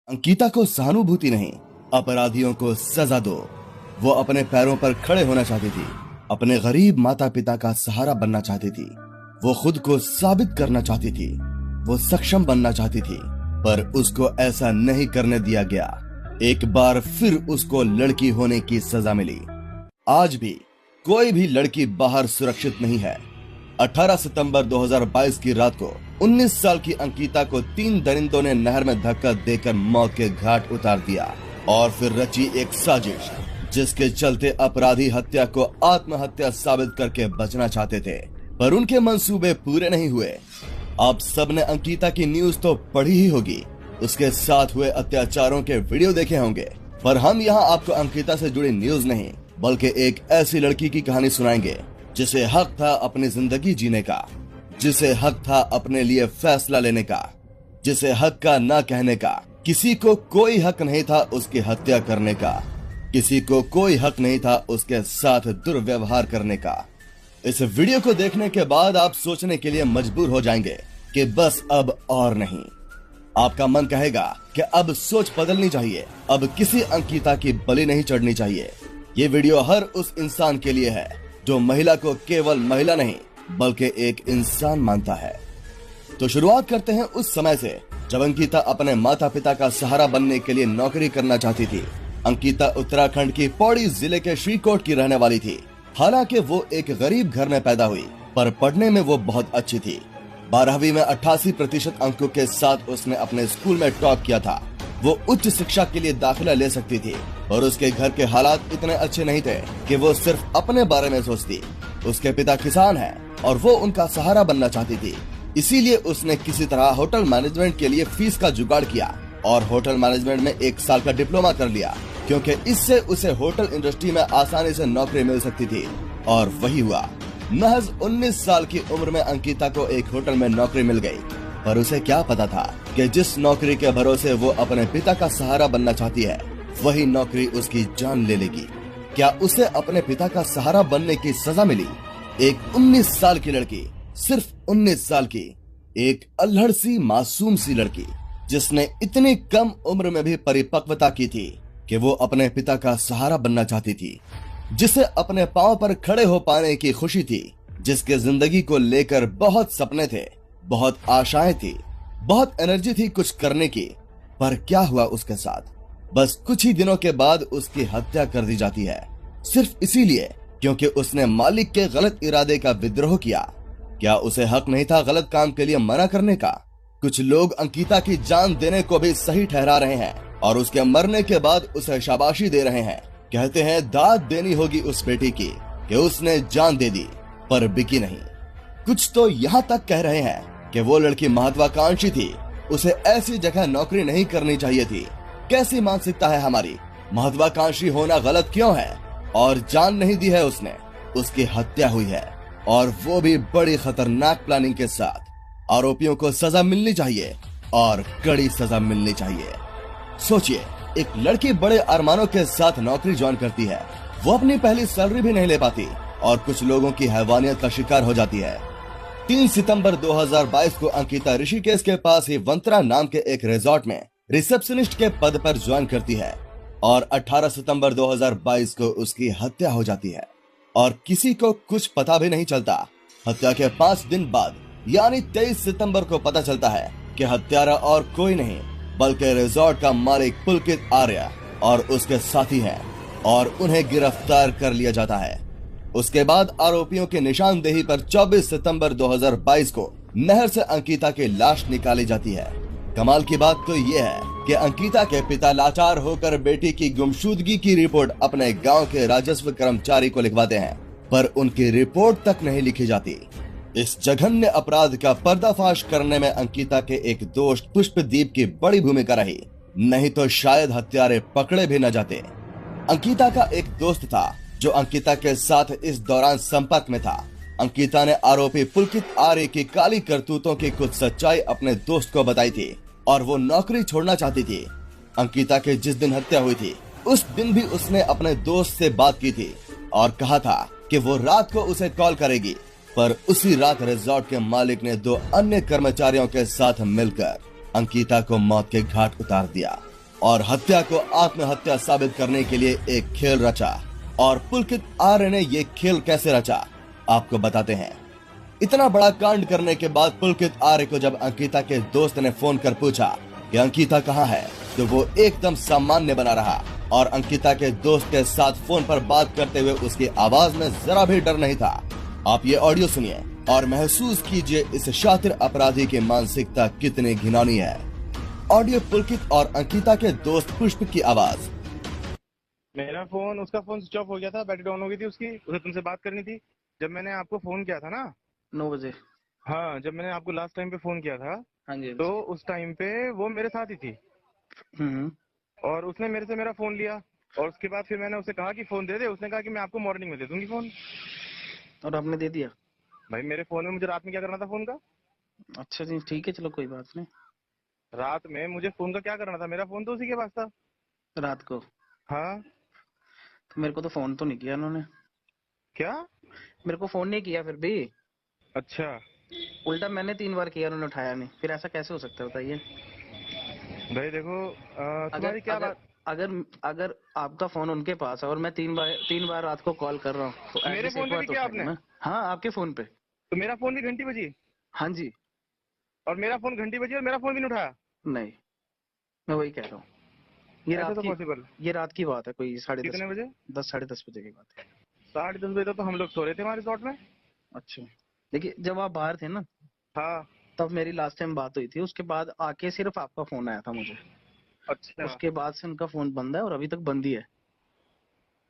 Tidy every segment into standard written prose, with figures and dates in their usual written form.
अंकिता को सहानुभूति नहीं, अपराधियों को सजा दो। वो अपने पैरों पर खड़े होना चाहती थी, अपने गरीब माता पिता का सहारा बनना चाहती थी। वो खुद को साबित करना चाहती थी, वो सक्षम बनना चाहती थी, पर उसको ऐसा नहीं करने दिया गया। एक बार फिर उसको लड़की होने की सजा मिली। आज भी कोई भी लड़की बाहर सुरक्षित नहीं है। 18 सितंबर 2022 की रात को 19 साल की अंकिता को 3 दरिंदों ने नहर में धक्का देकर मौत के घाट उतार दिया और फिर रची एक साजिश, जिसके चलते अपराधी हत्या को आत्महत्या साबित करके बचना चाहते थे, पर उनके मंसूबे पूरे नहीं हुए। आप सबने अंकिता की न्यूज तो पढ़ी ही होगी, उसके साथ हुए अत्याचारों के वीडियो देखे होंगे, पर हम यहाँ आपको अंकिता से जुड़ी न्यूज नहीं बल्कि एक ऐसी लड़की की कहानी सुनाएंगे जिसे हक था अपनी जिंदगी जीने का, जिसे हक था अपने लिए फैसला लेने का, जिसे हक का ना कहने का। किसी को कोई हक नहीं था उसकी हत्या करने का, किसी को कोई हक नहीं था उसके साथ दुर्व्यवहार करने का। इस वीडियो को देखने के बाद आप सोचने के लिए मजबूर हो जाएंगे कि बस अब और नहीं। आपका मन कहेगा कि अब सोच बदलनी चाहिए, अब किसी अंकिता की बलि नहीं चढ़नी चाहिए। ये वीडियो हर उस इंसान के लिए है जो महिला को केवल महिला नहीं बल्कि एक इंसान मानता है। तो शुरुआत करते हैं उस समय से जब अंकिता अपने माता पिता का सहारा बनने के लिए नौकरी करना चाहती थी। अंकिता उत्तराखंड की पौड़ी जिले के श्रीकोट की रहने वाली थी। हालांकि वो एक गरीब घर में पैदा हुई, पर पढ़ने में वो बहुत अच्छी थी। 12वीं में 88% अंकों के साथ उसने अपने स्कूल में टॉप किया था। वो उच्च शिक्षा के लिए दाखिला ले सकती थी और उसके घर के हालात इतने अच्छे नहीं थे कि वो सिर्फ अपने बारे में सोचती। उसके पिता किसान हैं और वो उनका सहारा बनना चाहती थी। इसीलिए उसने किसी तरह होटल मैनेजमेंट के लिए फीस का जुगाड़ किया और होटल मैनेजमेंट में 1 साल का डिप्लोमा कर लिया, क्योंकि इससे उसे होटल इंडस्ट्री में आसानी से नौकरी मिल सकती थी। और वही हुआ। महज 19 साल की उम्र में अंकिता को एक होटल में नौकरी मिल गई, पर उसे क्या पता था कि जिस नौकरी के भरोसे वो अपने पिता का सहारा बनना चाहती है, वही नौकरी उसकी जान ले लेगी। क्या उसे अपने पिता का सहारा बनने की सजा मिली? एक 19 साल की लड़की, सिर्फ 19 साल की, एक अल्हड़ सी मासूम सी लड़की, जिसने इतनी कम उम्र में भी परिपक्वता की थी कि वो अपने पिता का सहारा बनना चाहती थी, जिसे अपने पांव पर खड़े हो पाने की खुशी थी, जिसके जिंदगी को लेकर बहुत सपने थे, बहुत आशाएं थी, बहुत एनर्जी थी कुछ करने की। पर क्या हुआ उसके साथ? बस कुछ ही दिनों के बाद उसकी हत्या कर दी जाती है, सिर्फ इसीलिए क्योंकि उसने मालिक के गलत इरादे का विद्रोह किया। क्या उसे हक नहीं था गलत काम के लिए मना करने का? कुछ लोग अंकिता की जान देने को भी सही ठहरा रहे हैं और उसके मरने के बाद उसे शाबाशी दे रहे हैं। कहते हैं दाद देनी होगी उस बेटी की कि उसने जान दे दी, पर बिकी नहीं। कुछ तो यहाँ तक कह रहे हैं कि वो लड़की महत्वाकांक्षी थी, उसे ऐसी जगह नौकरी नहीं करनी चाहिए थी। कैसी मानसिकता है हमारी? महत्वाकांक्षी होना गलत क्यों है? और जान नहीं दी है उसने, उसकी हत्या हुई है, और वो भी बड़ी खतरनाक प्लानिंग के साथ। आरोपियों को सजा मिलनी चाहिए और कड़ी सजा मिलनी चाहिए। सोचिए, एक लड़की बड़े अरमानों के साथ नौकरी ज्वाइन करती है, वो अपनी पहली सैलरी भी नहीं ले पाती और कुछ लोगों की हैवानियत का शिकार हो जाती है। 3 सितंबर 2022 को अंकिता ऋषिकेश के पास ही वंत्रा नाम के एक रिजॉर्ट में रिसेप्शनिस्ट के पद पर ज्वाइन करती है और 18 सितंबर 2022 को उसकी हत्या हो जाती है और किसी को कुछ पता भी नहीं चलता। हत्या के 5 दिन बाद यानी 23 सितंबर को पता चलता है कि हत्यारा और कोई नहीं बल्कि रिजॉर्ट का मालिक पुलकित आर्य और उसके साथी हैं और उन्हें गिरफ्तार कर लिया जाता है। उसके बाद आरोपियों की निशानदेही पर 24 सितंबर 2022 को नहर से अंकिता की लाश निकाली जाती है। कमाल की बात तो ये है कि अंकिता के पिता लाचार होकर बेटी की गुमशुदगी की रिपोर्ट अपने गांव के राजस्व कर्मचारी को लिखवाते हैं, पर उनकी रिपोर्ट तक नहीं लिखी जाती। इस जघन्य अपराध का पर्दाफाश करने में अंकिता के एक दोस्त पुष्पदीप की बड़ी भूमिका रही, नहीं तो शायद हत्यारे पकड़े भी न जाते। अंकिता का एक दोस्त था जो अंकिता के साथ इस दौरान संपर्क में था। अंकिता ने आरोपी पुलकित आर्य की काली करतूतों की कुछ सच्चाई अपने दोस्त को बताई थी और वो नौकरी छोड़ना चाहती थी। अंकिता के जिस दिन हत्या हुई थी उस दिन भी उसने अपने दोस्त से बात की थी और कहा था कि वो रात को उसे कॉल करेगी, पर उसी रात रिजॉर्ट के मालिक ने 2 अन्य कर्मचारियों के साथ मिलकर अंकिता को मौत के घाट उतार दिया। और हत्या को आत्महत्या साबित करने के लिए एक खेल रचा। और पुलकित आर्य ने ये खेल कैसे रचा, आपको बताते हैं। इतना बड़ा कांड करने के बाद पुलकित आर्य को जब अंकिता के दोस्त ने फोन कर पूछा कि अंकिता कहाँ है, तो वो एकदम सामान्य बना रहा और अंकिता के दोस्त के साथ फोन पर बात करते हुए उसकी आवाज में जरा भी डर नहीं था। आप ये ऑडियो सुनिए और महसूस कीजिए इस शातिर अपराधी की मानसिकता कितनी घिनौनी है। ऑडियो पुलकित और अंकिता के दोस्त पुष्प की आवाज। मेरा फोन, उसका फोन स्विच ऑफ हो गया था, बैटरी डाउन हो गई थी उसकी, उसे तुमसे बात करनी थी। जब मैंने आपको फोन किया था ना 9 बजे। हाँ, जब मैंने आपको लास्ट टाइम पे फोन किया था, हाँ जी। तो उस टाइम पे वो मेरे साथ ही थी और उसने मेरे से मेरा फोन लिया और उसके बाद फिर मैंने उसे कहा कि फोन दे दे। उसने कहा कि मैं आपको मॉर्निंग में दे दूंगी फोन। और आपने दे दिया? भाई मेरे फोन में मुझे रात में क्या करना था फोन का? अच्छा जी, ठीक है, चलो कोई बात नहीं। रात में मुझे फोन का क्या करना था? मेरा फोन तो उसी के पास था रात को? हाँ। तो मेरे को तो फोन तो नहीं किया उन्होंने। क्या? मेरे को फोन नहीं किया फिर भी। अच्छा। उल्टा मैंने 3 बार किया, उन्होंने उठाया नहीं। फिर ऐसा कैसे हो सकता है बताइए? भाई देखो तुम्हारी क्या बात। अगर आपका फोन उनके पास है और मैं 3 बार रात को कॉल कर रहा हूँ तो मेरे फोन पे भी किया आपने? हाँ, आपके फोन पे। तो मेरा फोन भी घंटी बजी? हाँ जी। और मेरा फोन घंटी बजी और मेरा फोन भी नहीं उठाया? नहीं, मैं वही कह रहा हूँ। ये रात की बात है, कोई 10:30 कितने बजे? 10 साढ़े 10 बजे की बात है। 10:30 बजे तो हम लोग सो रहे थे हमारे रिसोर्ट में। अच्छा, देखिए जब आप बाहर थे ना, हाँ, तब मेरी लास्ट टाइम बात हुई थी। उसके बाद आके सिर्फ आपका फोन आया था मुझे। अच्छा। उसके बाद से उनका फोन बंद है और अभी तक बंद ही है।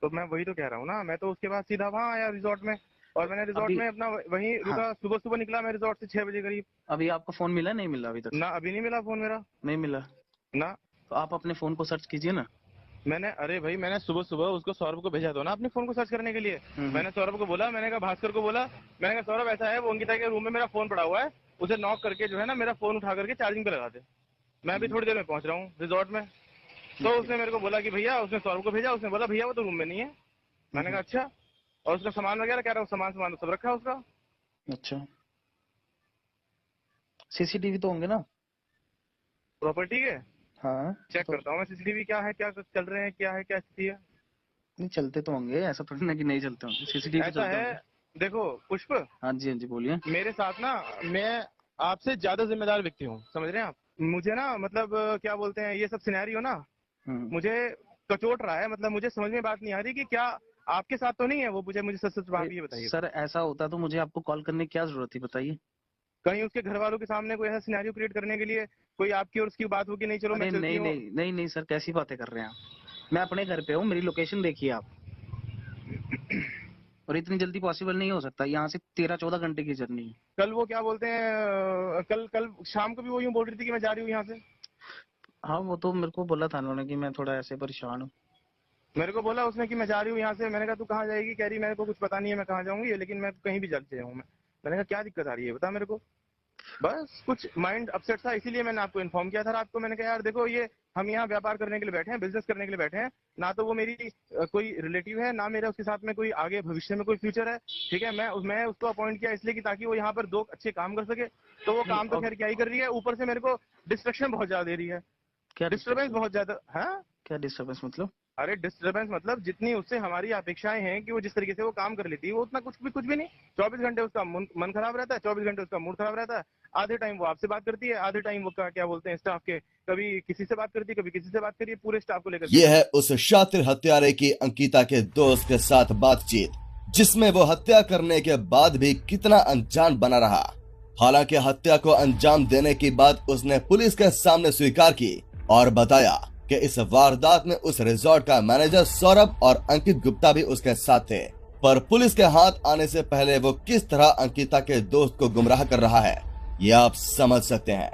तो मैं वही तो कह रहा हूँ ना, मैं तो उसके बाद सीधा वहाँ आया रिसोर्ट में और मैंने रिसोर्ट में अपना वहीं रुका। हाँ। सुबह सुबह निकला मैं रिसोर्ट से 6 बजे करीब। अभी आपका फोन मिला? नहीं मिला अभी तक? ना, अभी नहीं मिला फोन मेरा। नहीं मिला ना। तो आप अपने फोन को सर्च कीजिए ना। अरे भाई मैंने सुबह सुबह उसको सौरभ को भेजा दो ना अपने फोन को सर्च करने के लिए। मैंने सौरभ को बोला, मैंने कहा भास्कर को बोला, मैंने कहा सौरभ ऐसा है, वो अंकिता के रूम में मेरा फोन पड़ा हुआ है, उसे नॉक करके जो है ना मेरा फोन उठा करके चार्जिंग पे लगा दे। मैं अभी थोड़ी देर में पहुंच रहा हूँ रिसोर्ट में। तो उसने मेरे को बोला कि भैया, उसने सौरभ को भेजा, उसने बोला भैया वो तो रूम में नहीं है। मैंने कहा अच्छा। और उसका सामान वगैरह कह रहा हूँ, सामान सब रखा है उसका। अच्छा, सीसीटीवी तो होंगे ना प्रॉपर्टी के? हाँ, चेक तो करता हूँ मैं सीसीटीवी क्या है, क्या चल रहे हैं, क्या है, क्या स्थिति है। नहीं चलते तो होंगे, ऐसा थोड़ी ना कि नहीं चलते होंगे। सीसीटीवी ऐसा चलते है, होंगे। देखो पुष्प, हाँ जी, हाँ जी, बोलिए। मेरे साथ ना, मैं आपसे ज्यादा जिम्मेदार व्यक्ति हूँ, समझ रहे हैं आप? मुझे ना मतलब क्या बोलते हैं, ये सब सिनेरियो ना मुझे कचोट रहा है। मतलब मुझे समझ में बात नहीं आ रही कि क्या आपके साथ तो नहीं है वो। मुझे सच सच बात ये बताइए सर। ऐसा होता तो मुझे आपको कॉल करने की क्या जरूरत थी, बताइए? कहीं उसके घर वालों के सामने कोई ऐसा सिनेरियो क्रिएट करने के लिए कोई आपकी और उसकी बात होगी, नहीं चलो मैं चलती हूँ। नहीं सर, कैसी बातें कर रहे हैं आप? मैं अपने घर पे हूँ, मेरी लोकेशन देखिए आप। और इतनी जल्दी पॉसिबल नहीं हो सकता, यहाँ से 13-14 घंटे की जर्नी है। कल वो क्या बोलते हैं, कल शाम को भी वो यूं बोल रही थी कि मैं जा रही हूँ यहाँ से। हाँ, वो तो मेरे को बोला था उन्होंने कि मैं थोड़ा ऐसे परेशान हूँ। मेरे को बोला उसने कि मैं जा रही हूँ यहाँ से। मैंने कहा तू कहाँ जाएगी? कह रही मेरे को कुछ पता नहीं है मैं कहाँ जाऊंगी, लेकिन मैं कहीं भी चलते जाऊँ। मैंने कहा क्या दिक्कत आ रही है बता मेरे को। बस कुछ माइंड अपसेट था, इसीलिए मैंने आपको इन्फॉर्म किया था रात को। मैंने कहा यार देखो, ये हम यहाँ व्यापार करने के लिए बैठे हैं, बिजनेस करने के लिए बैठे हैं, ना तो वो मेरी कोई रिलेटिव है, ना मेरा उसके साथ में कोई आगे भविष्य में कोई फ्यूचर है। ठीक है, मैं उसको अपॉइंट किया इसलिए कि ताकि वो यहाँ पर 2 अच्छे काम कर सके। तो वो काम तो खैर क्या ही कर रही है, ऊपर से मेरे को डिस्ट्रक्शन बहुत ज्यादा दे रही है। क्या डिस्टर्बेंस बहुत ज्यादा है। क्या डिस्टर्बेंस मतलब? अरे डिस्टर्बेंस मतलब जितनी उससे हमारी अपेक्षाएं हैं कि वो जिस तरीके से वो काम कर लेती है, वो उतना कुछ भी नहीं। 24 घंटे उसका मन खराब रहता है, 24 घंटे उसका मूड खराब रहता है। आधे टाइम वो आपसे बात करती है, आधे टाइम वो क्या बोलते हैं स्टाफ के, कभी किसी से बात करती है, कभी किसी से बात करिए, पूरे स्टाफ को लेकर। ये है उस शातिर हत्यारे की अंकिता के दोस्त के साथ बातचीत, जिसमें वो हत्या करने के बाद भी कितना अनजान बना रहा। हालांकि हत्या को अंजाम देने की बात उसने पुलिस के सामने स्वीकार की और बताया कि इस वारदात में उस रिजॉर्ट का मैनेजर सौरभ और अंकित गुप्ता भी उसके साथ थे। पर पुलिस के हाथ आने से पहले वो किस तरह अंकिता के दोस्त को गुमराह कर रहा है, ये आप समझ सकते हैं।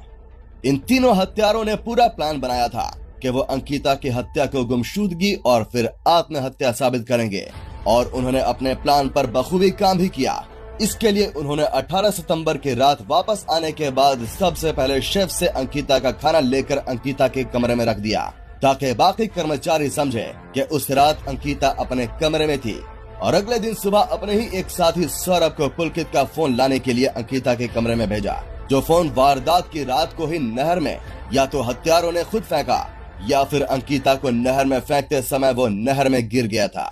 इन तीनों हत्यारों ने पूरा प्लान बनाया था कि वो अंकिता की हत्या को गुमशुदगी और फिर आत्महत्या साबित करेंगे, और उन्होंने अपने प्लान पर बखूबी काम भी किया। इसके लिए उन्होंने 18 सितंबर की रात वापस आने के बाद सबसे पहले शेफ से अंकिता का खाना लेकर अंकिता के कमरे में रख दिया, ताकि बाकी कर्मचारी समझे कि उस रात अंकिता अपने कमरे में थी। और अगले दिन सुबह अपने ही एक साथी सौरभ को पुलकित का फोन लाने के लिए अंकिता के कमरे में भेजा, जो फोन वारदात की रात को ही नहर में या तो हत्यारों ने खुद फेंका या फिर अंकिता को नहर में फेंकते समय वो नहर में गिर गया था।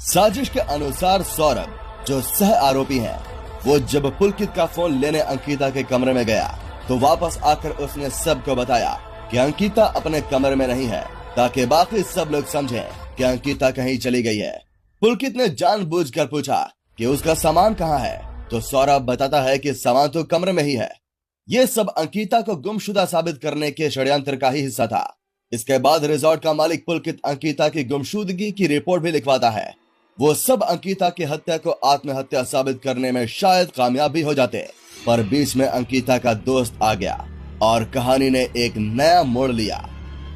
साजिश के अनुसार सौरभ, जो सह आरोपी है, वो जब पुलकित का फोन लेने अंकिता के कमरे में गया तो वापस आकर उसने सबको बताया कि अंकिता अपने कमरे में नहीं है, ताकि बाकी सब लोग समझें कि अंकिता कहीं चली गई है। पुलकित ने जानबूझकर पूछा कि उसका सामान कहाँ है, तो सौरभ बताता है कि सामान तो कमरे में ही है। ये सब अंकिता को गुमशुदा साबित करने के षड्यंत्र का ही हिस्सा था। इसके बाद रिजॉर्ट का मालिक पुलकित अंकिता की गुमशुदगी की रिपोर्ट भी लिखवाता है। वो सब अंकिता की हत्या को आत्महत्या साबित करने में शायद कामयाब भी हो जाते, पर बीच में अंकिता का दोस्त आ गया और कहानी ने एक नया मोड़ लिया।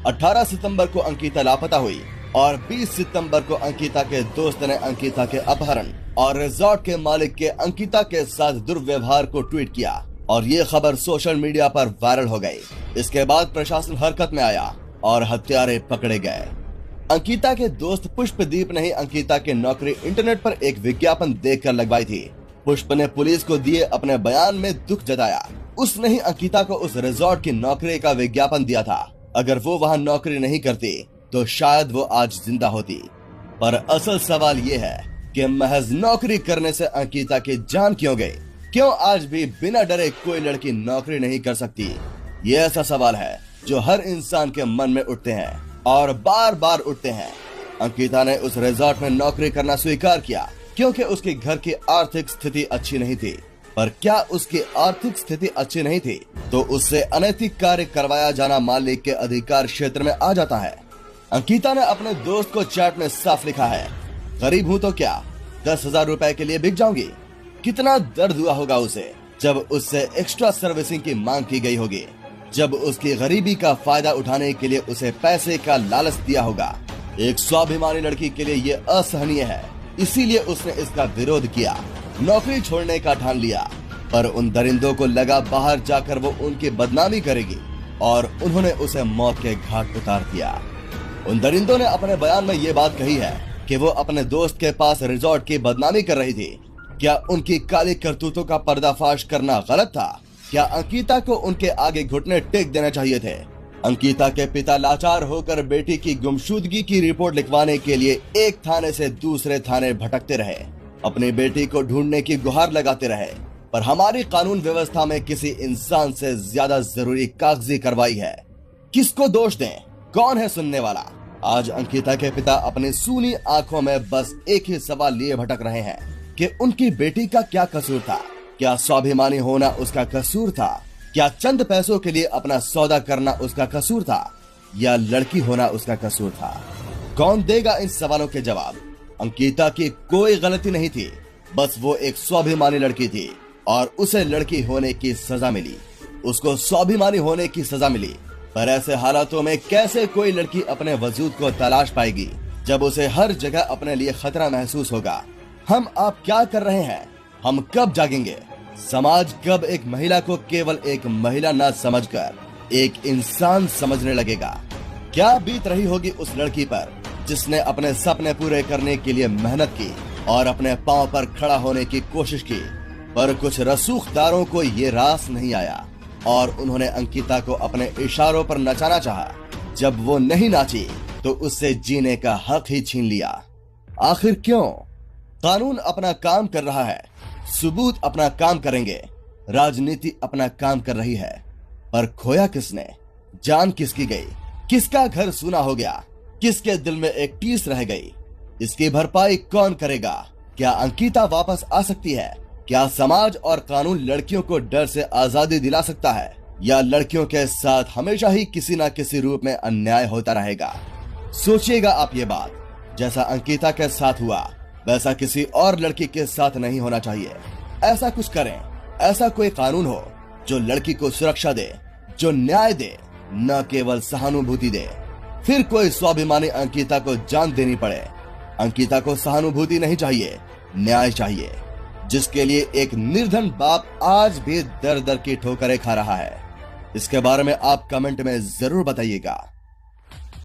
18 सितंबर को अंकिता लापता हुई और 20 सितंबर को अंकिता के दोस्त ने अंकिता के अपहरण और रिजॉर्ट के मालिक के अंकिता के साथ दुर्व्यवहार को ट्वीट किया और ये खबर सोशल मीडिया पर वायरल हो गई। इसके बाद प्रशासन हरकत में आया और हत्यारे पकड़े गए। अंकिता के दोस्त पुष्पदीप ने ही अंकिता की नौकरी इंटरनेट पर एक विज्ञापन देखकर लगवाई थी। पुष्प ने पुलिस को दिए अपने बयान में दुख जताया। उसने ही अंकिता को उस रिजॉर्ट की नौकरी का विज्ञापन दिया था। अगर वो वहाँ नौकरी नहीं करती तो शायद वो आज जिंदा होती। पर असल सवाल ये है कि महज नौकरी करने से अंकिता की जान क्यों गई? क्यों आज भी बिना डरे कोई लड़की नौकरी नहीं कर सकती? ये ऐसा सवाल है जो हर इंसान के मन में उठते हैं और बार बार उठते हैं। अंकिता ने उस रिजॉर्ट में नौकरी करना स्वीकार किया क्योंकि उसके घर की आर्थिक स्थिति अच्छी नहीं थी। पर क्या उसकी आर्थिक स्थिति अच्छी नहीं थी तो उससे अनैतिक कार्य करवाया जाना मालिक के अधिकार क्षेत्र में आ जाता है? अंकिता ने अपने दोस्त को चैट में साफ लिखा है, गरीब हूँ तो क्या 10,000 रुपए के लिए बिक जाऊंगी। कितना दर्द हुआ होगा उसे जब उससे एक्स्ट्रा सर्विसिंग की मांग की गई होगी, जब उसकी गरीबी का फायदा उठाने के लिए उसे पैसे का लालच दिया होगा। एक स्वाभिमानी लड़की के लिए ये असहनीय है, इसीलिए उसने इसका विरोध किया, नौकरी छोड़ने का ठान लिया। पर उन दरिंदों को लगा बाहर जाकर वो उनकी बदनामी करेगी और उन्होंने उसे मौत के घाट उतार दिया। उन दरिंदों ने अपने बयान में ये बात कही है कि वो अपने दोस्त के पास रिजॉर्ट की बदनामी कर रही थी। क्या उनकी काली करतूतों का पर्दाफाश करना गलत था? क्या अंकिता को उनके आगे घुटने टेक देना चाहिए थे? अंकिता के पिता लाचार होकर बेटी की गुमशुदगी की रिपोर्ट लिखवाने के लिए एक थाने से दूसरे थाने भटकते रहे, अपनी बेटी को ढूंढने की गुहार लगाते रहे। पर हमारी कानून व्यवस्था में किसी इंसान से ज्यादा जरूरी कागजी कार्रवाई है। किसको दोष दें? कौन है सुनने वाला? आज अंकिता के पिता अपनी सूनी आंखों में बस एक ही सवाल लिए भटक रहे हैं कि उनकी बेटी का क्या कसूर था? क्या स्वाभिमानी होना उसका कसूर था? क्या चंद पैसों के लिए अपना सौदा करना उसका कसूर था? या लड़की होना उसका कसूर था? कौन देगा इन सवालों के जवाब? अंकिता की कोई गलती नहीं थी, बस वो एक स्वाभिमानी लड़की थी और उसे लड़की होने की सजा मिली। उसको स्वाभिमानी होने की सजा मिली। पर ऐसे हालातों में कैसे कोई लड़की अपने वजूद को तलाश पाएगी जब उसे हर जगह अपने लिए खतरा महसूस होगा? हम आप क्या कर रहे हैं? हम कब जागेंगे? समाज कब एक महिला को केवल एक महिला न समझकर एक इंसान समझने लगेगा? क्या बीत रही होगी उस लड़की पर जिसने अपने सपने पूरे करने के लिए मेहनत की और अपने पांव पर खड़ा होने की कोशिश की, पर कुछ रसूखदारों को ये रास नहीं आया और उन्होंने अंकिता को अपने इशारों पर नचाना चाहा। जब वो नहीं नाची तो उससे जीने का हक ही छीन लिया। आखिर क्यों? कानून अपना काम कर रहा है, सबूत अपना काम करेंगे, राजनीति अपना काम कर रही है, पर खोया किसने? जान किसकी गई? किसका घर सूना हो गया? किसके दिल में एक टीस रह गई? इसकी भरपाई कौन करेगा? क्या अंकिता वापस आ सकती है? क्या समाज और कानून लड़कियों को डर से आजादी दिला सकता है, या लड़कियों के साथ हमेशा ही किसी न किसी रूप में अन्याय होता रहेगा? सोचिएगा आप ये बात। जैसा अंकिता के साथ हुआ वैसा किसी और लड़की के साथ नहीं होना चाहिए। ऐसा कुछ करें, ऐसा कोई कानून हो जो लड़की को सुरक्षा दे, जो न्याय दे, न केवल सहानुभूति दे। फिर कोई स्वाभिमानी अंकिता को जान देनी पड़े। अंकिता को सहानुभूति नहीं चाहिए, न्याय चाहिए, जिसके लिए एक निर्धन बाप आज भी दर दर की ठोकरें खा रहा है। इसके बारे में आप कमेंट में जरूर बताइएगा।